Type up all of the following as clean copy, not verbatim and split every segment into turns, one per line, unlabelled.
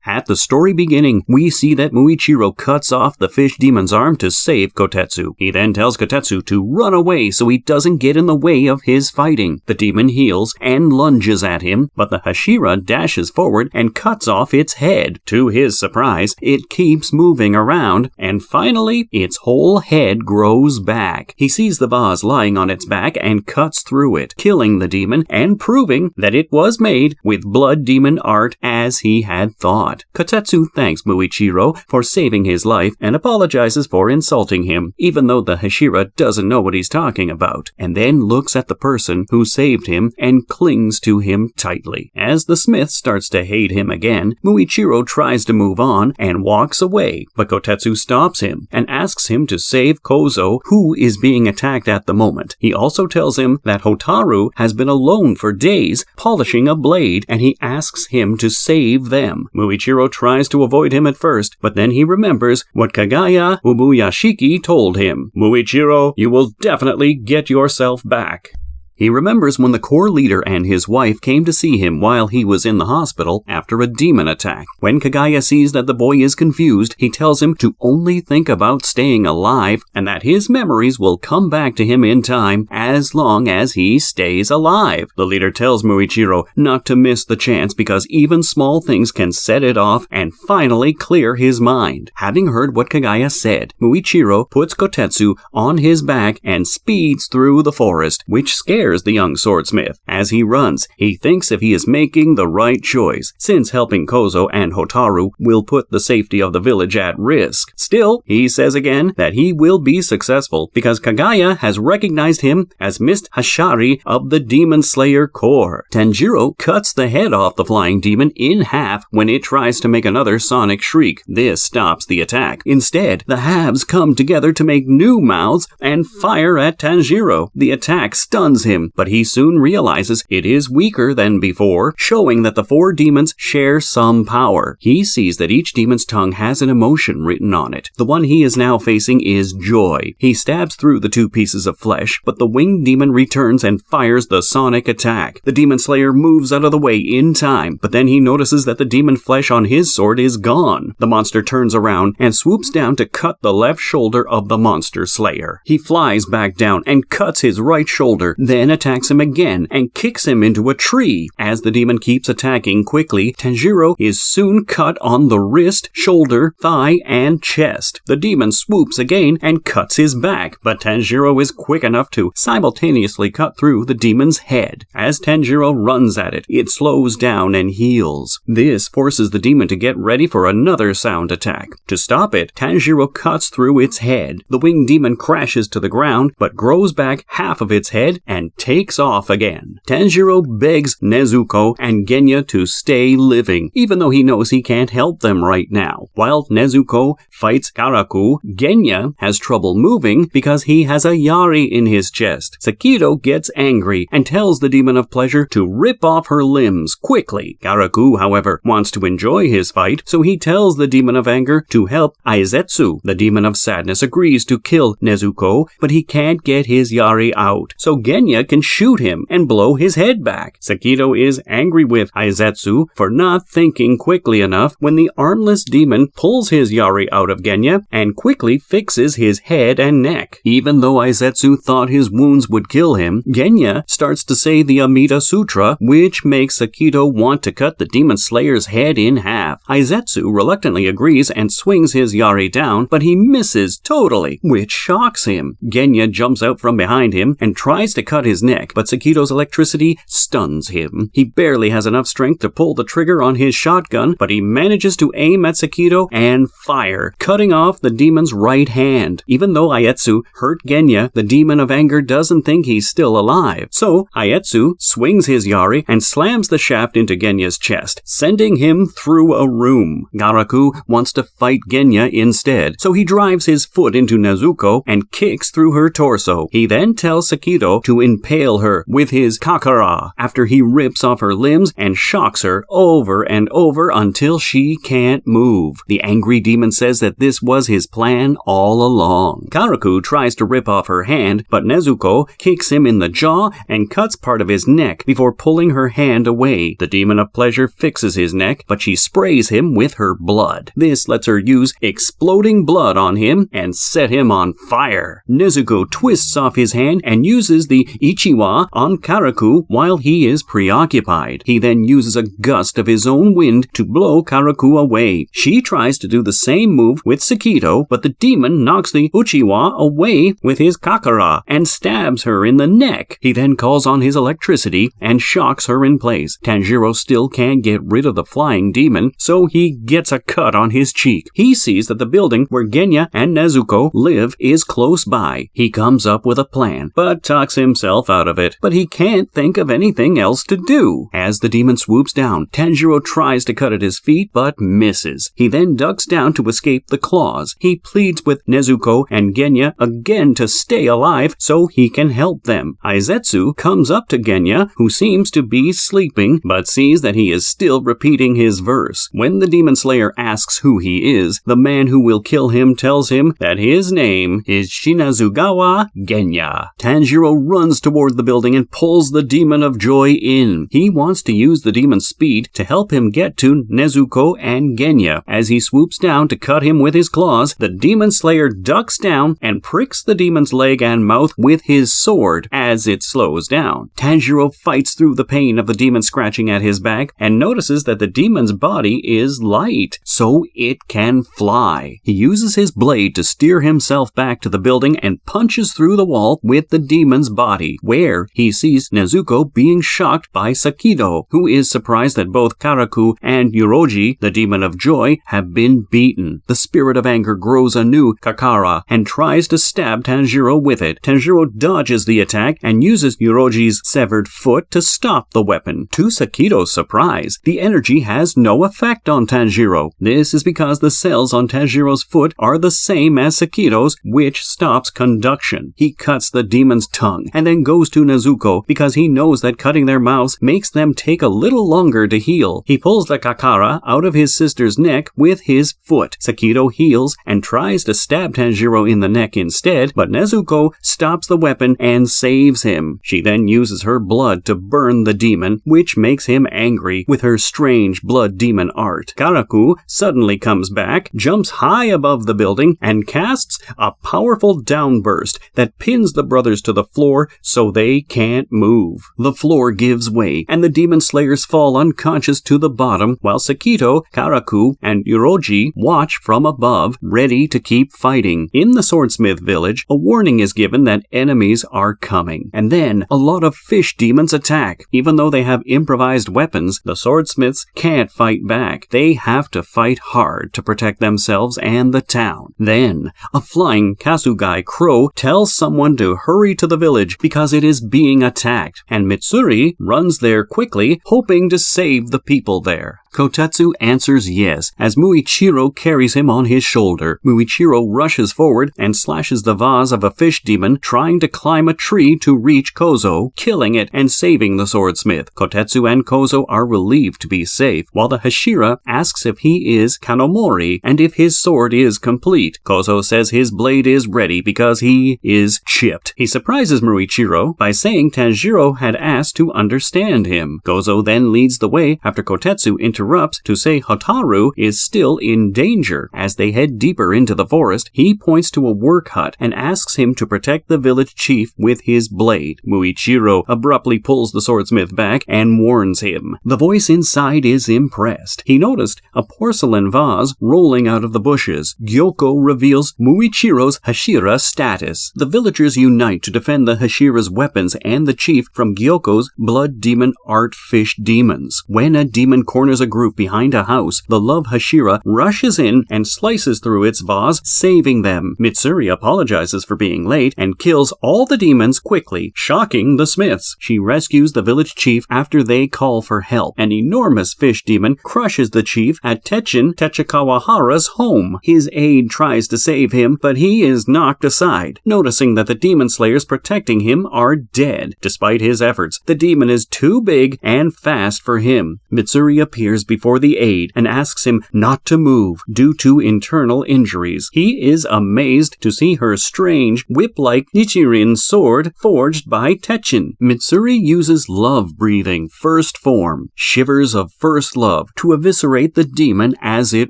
At the story beginning, we see that Muichiro cuts off the fish demon's arm to save Kotetsu. He then tells Kotetsu to run away so he doesn't get in the way of his fighting. The demon heals and lunges at him, but the Hashira dashes forward and cuts off its head. To his surprise, it keeps moving around, and finally, its whole head grows back. He sees the vase lying on its back and cuts through it, killing the demon and proving that it was made with blood demon art as he had thought. Kotetsu thanks Muichiro for saving his life and apologizes for insulting him, even though the Hashira doesn't know what he's talking about, and then looks at the person who saved him and clings to him tightly. As the smith starts to hate him again, Muichiro tries to move on and walks away, but Kotetsu stops him and asks him to save Kozo, who is being attacked at the moment. He also tells him that Hotaru has been alone for days polishing a blade, and he asks him to save them. Muichiro tries to avoid him at first, but then he remembers what Kagaya Ubuyashiki told him. Muichiro, you will definitely get yourself back. He remembers when the core leader and his wife came to see him while he was in the hospital after a demon attack. When Kagaya sees that the boy is confused, he tells him to only think about staying alive and that his memories will come back to him in time as long as he stays alive. The leader tells Muichiro not to miss the chance because even small things can set it off and finally clear his mind. Having heard what Kagaya said, Muichiro puts Kotetsu on his back and speeds through the forest, which scares the young swordsmith. As he runs, he thinks if he is making the right choice, since helping Kozo and Hotaru will put the safety of the village at risk. Still, he says again that he will be successful because Kagaya has recognized him as Mist Hashari of the Demon Slayer Corps. Tanjiro cuts the head off the flying demon in half when it tries to make another sonic shriek. This stops the attack. Instead, the halves come together to make new mouths and fire at Tanjiro. The attack stuns him, but he soon realizes it is weaker than before, showing that the four demons share some power. He sees that each demon's tongue has an emotion written on it. The one he is now facing is joy. He stabs through the two pieces of flesh, but the winged demon returns and fires the sonic attack. The demon slayer moves out of the way in time, but then he notices that the demon flesh on his sword is gone. The monster turns around and swoops down to cut the left shoulder of the monster slayer. He flies back down and cuts his right shoulder, then attacks him again and kicks him into a tree. As the demon keeps attacking quickly, Tanjiro is soon cut on the wrist, shoulder, thigh, and chest. The demon swoops again and cuts his back, but Tanjiro is quick enough to simultaneously cut through the demon's head. As Tanjiro runs at it, it slows down and heals. This forces the demon to get ready for another sound attack. To stop it, Tanjiro cuts through its head. The winged demon crashes to the ground, but grows back half of its head and takes off again. Tanjiro begs Nezuko and Genya to stay living, even though he knows he can't help them right now. While Nezuko fights Karaku, Genya has trouble moving because he has a yari in his chest. Sakito gets angry and tells the demon of pleasure to rip off her limbs quickly. Karaku, however, wants to enjoy his fight, so he tells the demon of anger to help Aizetsu. The demon of sadness agrees to kill Nezuko, but he can't get his yari out, so Genya can shoot him and blow his head back. Sakito is angry with Aizetsu for not thinking quickly enough when the armless demon pulls his yari out of Genya and quickly fixes his head and neck. Even though Aizetsu thought his wounds would kill him, Genya starts to say the Amida Sutra, which makes Sakito want to cut the demon slayer's head in half. Aizetsu reluctantly agrees and swings his yari down, but he misses totally, which shocks him. Genya jumps out from behind him and tries to cut his neck, but Sakito's electricity stuns him. He barely has enough strength to pull the trigger on his shotgun, but he manages to aim at Sakito and fire, cutting off the demon's right hand. Even though Aietsu hurt Genya, the demon of anger doesn't think he's still alive. So Aietsu swings his yari and slams the shaft into Genya's chest, sending him through a room. Garaku wants to fight Genya instead, so he drives his foot into Nezuko and kicks through her torso. He then tells Sakito to impale impale her with his kakara after he rips off her limbs and shocks her over and over until she can't move. The angry demon says that this was his plan all along. Karaku tries to rip off her hand, but Nezuko kicks him in the jaw and cuts part of his neck before pulling her hand away. The demon of pleasure fixes his neck, but she sprays him with her blood. This lets her use exploding blood on him and set him on fire. Nezuko twists off his hand and uses the Ichiwa on Karaku while he is preoccupied. He then uses a gust of his own wind to blow Karaku away. She tries to do the same move with Sakito, but the demon knocks the Uchiwa away with his kakara and stabs her in the neck. He then calls on his electricity and shocks her in place. Tanjiro still can't get rid of the flying demon, so he gets a cut on his cheek. He sees that the building where Genya and Nezuko live is close by. He comes up with a plan, but talks himself out of it. But he can't think of anything else to do. As the demon swoops down, Tanjiro tries to cut at his feet, but misses. He then ducks down to escape the claws. He pleads with Nezuko and Genya again to stay alive so he can help them. Aizetsu comes up to Genya, who seems to be sleeping, but sees that he is still repeating his verse. When the demon slayer asks who he is, the man who will kill him tells him that his name is Shinazugawa Genya. Tanjiro runs toward the building and pulls the demon of joy in. He wants to use the demon's speed to help him get to Nezuko and Genya. As he swoops down to cut him with his claws, the demon slayer ducks down and pricks the demon's leg and mouth with his sword as it slows down. Tanjiro fights through the pain of the demon scratching at his back and notices that the demon's body is light, so it can fly. He uses his blade to steer himself back to the building and punches through the wall with the demon's body, where he sees Nezuko being shocked by Sakito, who is surprised that both Karaku and Yuroji, the demon of joy, have been beaten. The spirit of anger grows anew Kakara and tries to stab Tanjiro with it. Tanjiro dodges the attack and uses Yuroji's severed foot to stop the weapon. To Sakito's surprise, the energy has no effect on Tanjiro. This is because the cells on Tanjiro's foot are the same as Sakito's, which stops conduction. He cuts the demon's tongue and then goes to Nezuko because he knows that cutting their mouths makes them take a little longer to heal. He pulls the Kakara out of his sister's neck with his foot. Sakito heals and tries to stab Tanjiro in the neck instead, but Nezuko stops the weapon and saves him. She then uses her blood to burn the demon, which makes him angry with her strange blood demon art. Karaku suddenly comes back, jumps high above the building, and casts a powerful downburst that pins the brothers to the floor so they can't move. The floor gives way, and the demon slayers fall unconscious to the bottom, while Sakito, Karaku, and Yuroji watch from above, ready to keep fighting. In the swordsmith village, a warning is given that enemies are coming, and then a lot of fish demons attack. Even though they have improvised weapons, the swordsmiths can't fight back. They have to fight hard to protect themselves and the town. Then, a flying Kasugai crow tells someone to hurry to the village because it is being attacked, and Mitsuri runs there quickly, hoping to save the people there. Kotetsu answers yes, as Muichiro carries him on his shoulder. Muichiro rushes forward and slashes the vase of a fish demon trying to climb a tree to reach Kozo, killing it and saving the swordsmith. Kotetsu and Kozo are relieved to be safe, while the Hashira asks if he is Kanomori and if his sword is complete. Kozo says his blade is ready because he is chipped. He surprises Muichiro by saying Tanjiro had asked to understand him. Kozo then leads the way after Kotetsu interrupts to say Hotaru is still in danger. As they head deeper into the forest, he points to a work hut and asks him to protect the village chief with his blade. Muichiro abruptly pulls the swordsmith back and warns him. The voice inside is impressed. He noticed a porcelain vase rolling out of the bushes. Gyoko reveals Muichiro's Hashira status. The villagers unite to defend the Hashira's weapons and the chief from Gyoko's blood demon art fish demons. When a demon corners a a group behind a house. The love Hashira rushes in and slices through its vase, saving them. Mitsuri apologizes for being late and kills all the demons quickly, shocking the Smiths. She rescues the village chief after they call for help. An enormous fish demon crushes the chief at Techen Tachikawahara's home. His aide tries to save him, but he is knocked aside, noticing that the demon slayers protecting him are dead. Despite his efforts, the demon is too big and fast for him. Mitsuri appears before the aide and asks him not to move due to internal injuries. He is amazed to see her strange, whip-like Nichirin sword forged by Techen. Mitsuri uses love breathing, first form, shivers of first love, to eviscerate the demon as it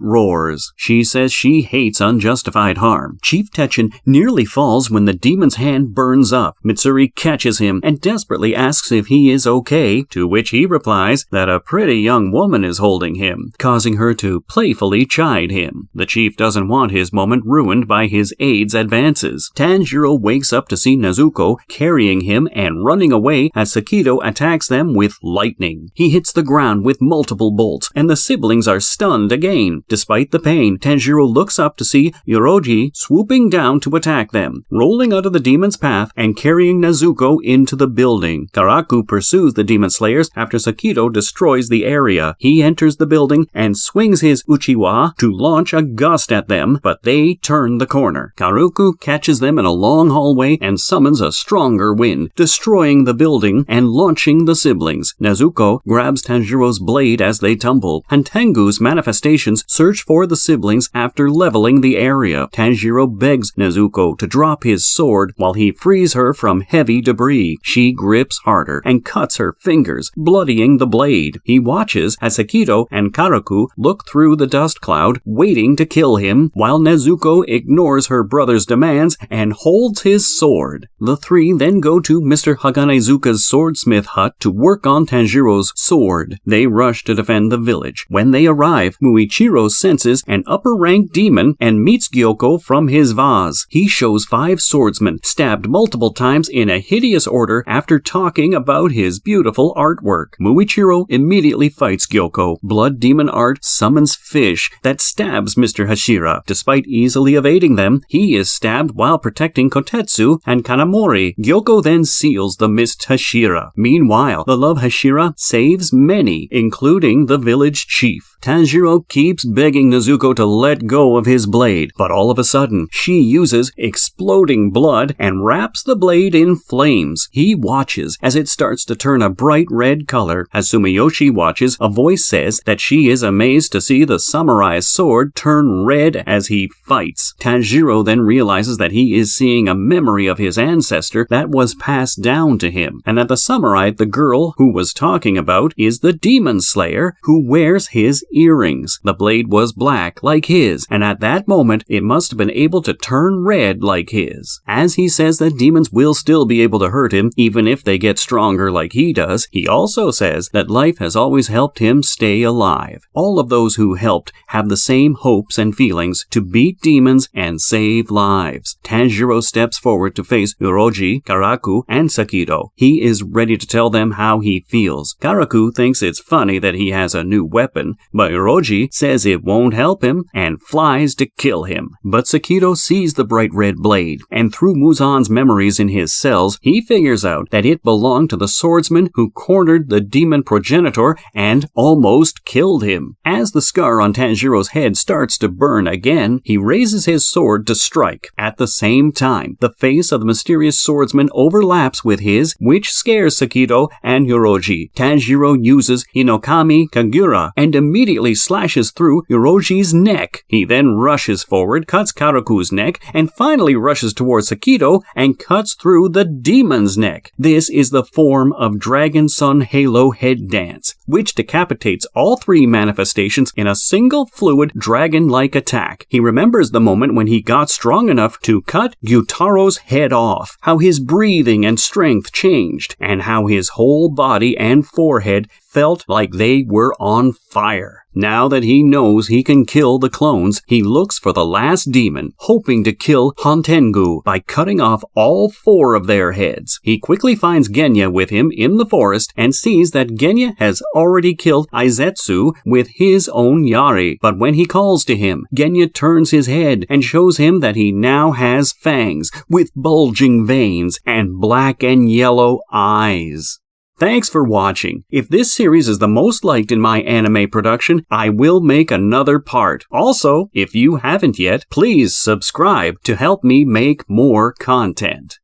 roars. She says she hates unjustified harm. Chief Techen nearly falls when the demon's hand burns up. Mitsuri catches him and desperately asks if he is okay, to which he replies that a pretty young woman is holding him, causing her to playfully chide him. The chief doesn't want his moment ruined by his aide's advances. Tanjiro wakes up to see Nezuko carrying him and running away as Sakido attacks them with lightning. He hits the ground with multiple bolts, and the siblings are stunned again. Despite the pain, Tanjiro looks up to see Yoroji swooping down to attack them, rolling out of the demon's path and carrying Nezuko into the building. Karaku pursues the demon slayers after Sakido destroys the area. He enters the building and swings his Uchiwa to launch a gust at them, but they turn the corner. Karaku catches them in a long hallway and summons a stronger wind, destroying the building and launching the siblings. Nezuko grabs Tanjiro's blade as they tumble, and Tengu's manifestations search for the siblings after leveling the area. Tanjiro begs Nezuko to drop his sword while he frees her from heavy debris. She grips harder and cuts her fingers, bloodying the blade. He watches as Sakido and Karaku look through the dust cloud, waiting to kill him, while Nezuko ignores her brother's demands and holds his sword. The three then go to Mr. Haganezuka's swordsmith hut to work on Tanjiro's sword. They rush to defend the village. When they arrive, Muichiro senses an upper-ranked demon and meets Gyoko from his vase. He shows 5 swordsmen, stabbed multiple times in a hideous order after talking about his beautiful artwork. Muichiro immediately fights Gyoko. Blood demon art summons fish that stabs Mr. Hashira. Despite easily evading them, he is stabbed while protecting Kotetsu and Kanamori. Gyoko then seals the missed Hashira. Meanwhile, the love Hashira saves many, including the village chief. Tanjiro keeps begging Nezuko to let go of his blade, but all of a sudden, she uses exploding blood and wraps the blade in flames. He watches as it starts to turn a bright red color. As Sumiyoshi watches, a voice says that she is amazed to see the samurai's sword turn red as he fights. Tanjiro then realizes that he is seeing a memory of his ancestor that was passed down to him, and that the samurai the girl who was talking about is the demon slayer who wears his earrings. The blade was black like his, and at that moment it must have been able to turn red like his. As he says that demons will still be able to hurt him even if they get stronger like he does, he also says that life has always helped him stay alive. All of those who helped have the same hopes and feelings to beat demons and save lives. Tanjiro steps forward to face Yoroji, Karaku, and Sakido. He is ready to tell them how he feels. Karaku thinks it's funny that he has a new weapon, but Yoroji says it won't help him and flies to kill him. But Sakido sees the bright red blade, and through Muzan's memories in his cells, he figures out that it belonged to the swordsman who cornered the demon progenitor and almost killed him. As the scar on Tanjiro's head starts to burn again, he raises his sword to strike. At the same time, the face of the mysterious swordsman overlaps with his, which scares Sakido and Yoroji. Tanjiro uses Hinokami Kagura and immediately slashes through Yoroji's neck. He then rushes forward, cuts Karaku's neck, and finally rushes towards Sakido and cuts through the demon's neck. This is the form of Dragon Sun Halo head dance, which decapitates all 3 manifestations in a single fluid dragon-like attack. He remembers the moment when he got strong enough to cut Gyutaro's head off, how his breathing and strength changed, and how his whole body and forehead felt like they were on fire. Now that he knows he can kill the clones, he looks for the last demon, hoping to kill Hontengu by cutting off all 4 of their heads. He quickly finds Genya with him in the forest and sees that Genya has already killed Aizetsu with his own Yari. But when he calls to him, Genya turns his head and shows him that he now has fangs with bulging veins and black and yellow eyes. Thanks for watching. If this series is the most liked in my anime production, I will make another part. Also, if you haven't yet, please subscribe to help me make more content.